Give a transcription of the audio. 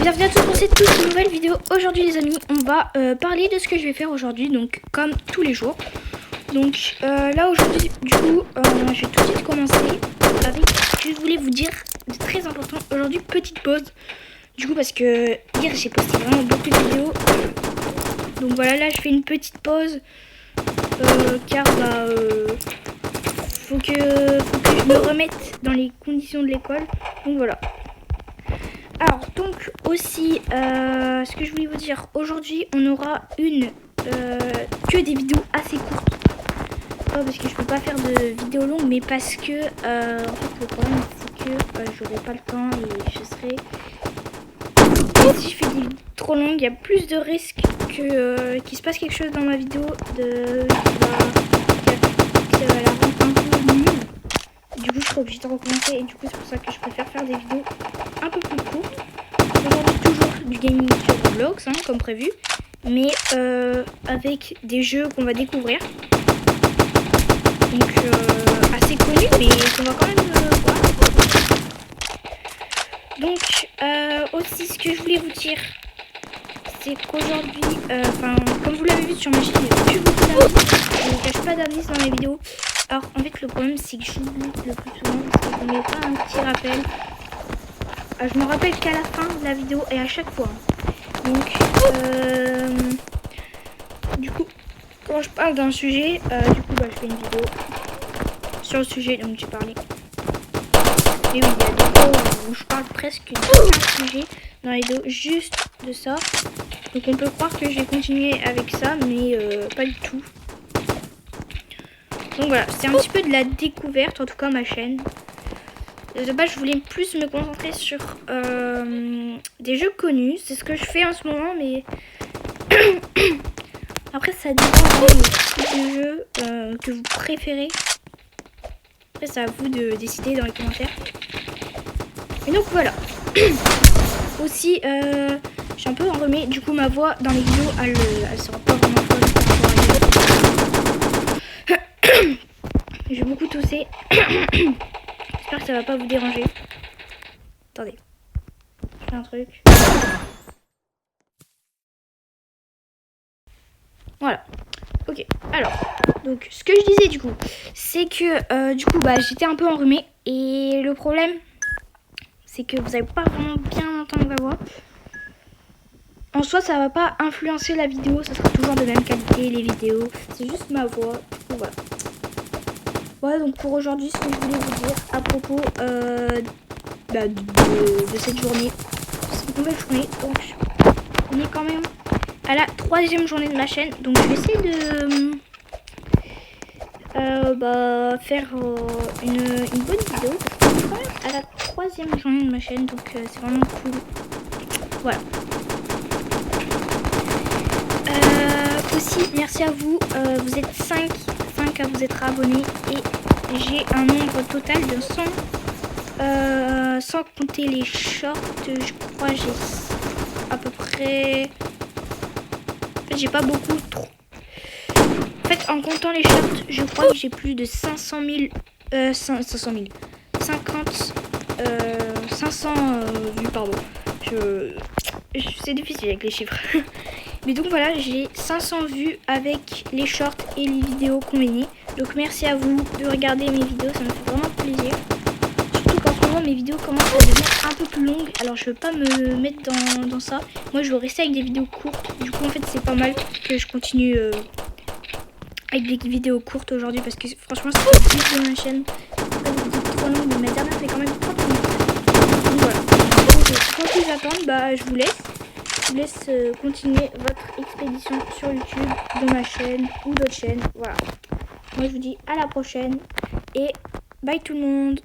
bienvenue à tous pour cette toute nouvelle vidéo. Aujourd'hui les amis, on va parler de ce que je vais faire aujourd'hui, donc comme tous les jours. Donc là aujourd'hui, du coup, je vais tout de suite commencer avec ce que je voulais vous dire, c'est très important. Aujourd'hui, petite pause, du coup parce que hier j'ai posté vraiment beaucoup de vidéos. Donc voilà, là je fais une petite pause, car bah, faut que je me remette dans les conditions de l'école, donc voilà. Alors donc aussi ce que je voulais vous dire, aujourd'hui on aura que des vidéos assez courtes. Pas parce que je peux pas faire de vidéos longues, mais parce que en fait le problème c'est que j'aurai pas le temps et je serai, et si je fais des vidéos trop longues, il y a plus de risques que qu'il se passe quelque chose dans ma vidéo, que ça va la rendre un peu nulle. Du coup je serai obligée de recommencer et du coup c'est pour ça que je préfère faire des vidéos un peu plus courtes. Aujourd'hui toujours du gaming sur Roblox, hein, comme prévu, mais avec des jeux qu'on va découvrir, donc assez connus, mais qu'on va quand même voir. Donc aussi ce que je voulais vous dire, c'est qu'aujourd'hui, comme vous l'avez vu sur ma chaîne, il y a plus beaucoup d'indices, je ne cache pas d'indices dans mes vidéos. Alors en fait le problème c'est que j'oublie le plus souvent, parce qu'on met pas un petit rappel. Je me rappelle qu'à la fin de la vidéo et à chaque fois. Donc, du coup, quand je parle d'un sujet, du coup, je fais une vidéo sur le sujet dont j'ai parlé. Et oui, il y a des vidéos où je parle presque d'un sujet dans la vidéo, juste de ça. Donc, on peut croire que je vais continuer avec ça, mais pas du tout. Donc voilà, c'est un petit peu de la découverte, en tout cas ma chaîne. De base, je voulais plus me concentrer sur des jeux connus. C'est ce que je fais en ce moment, mais après, ça dépend des jeux que vous préférez. Après, c'est à vous de décider dans les commentaires. Et donc, voilà. Aussi, je suis un peu enrhumée. Du coup, ma voix dans les vidéos, elle sera pas vraiment bonne. J'ai beaucoup toussé. J'espère que ça va pas vous déranger. Attendez. Je fais un truc. Voilà. Ok. Alors. Donc, ce que je disais du coup, c'est que du coup, j'étais un peu enrhumée. Et le problème, c'est que vous n'allez pas vraiment bien entendre ma voix. En soi, ça va pas influencer la vidéo. Ça sera toujours de même qualité, les vidéos. C'est juste ma voix. Du coup, voilà. Voilà, donc pour aujourd'hui, ce que je voulais vous dire à propos de cette journée. C'est une nouvelle journée, donc on est quand même à la 3e journée de ma chaîne. Donc je vais essayer de faire une bonne vidéo. Parce qu'on est quand même à la 3e journée de ma chaîne, donc c'est vraiment cool. Voilà. Aussi, merci à vous. Vous êtes 5 à vous être abonnés et j'ai un nombre total de 100 sans compter les shorts. Je crois j'ai à peu près, en fait j'ai pas beaucoup trop. En fait en comptant les shorts, je crois que j'ai plus de 500 vues, pardon. C'est difficile avec les chiffres. Mais donc voilà, j'ai 500 vues avec les shorts et les vidéos combinées. Donc merci à vous de regarder mes vidéos, ça me fait vraiment plaisir. Surtout qu'en ce moment mes vidéos commencent à devenir un peu plus longues. Alors je veux pas me mettre dans ça. Moi je veux rester avec des vidéos courtes. Du coup en fait c'est pas mal que je continue avec des vidéos courtes aujourd'hui. Parce que franchement c'est le but de ma chaîne. Pas des vidéos trop longues, mais ma dernière fait quand même 30 minutes. Donc voilà. Donc, sans plus attendre, je vous laisse continuer votre expédition sur YouTube, de ma chaîne ou d'autres chaînes. Voilà. Moi je vous dis à la prochaine et bye tout le monde.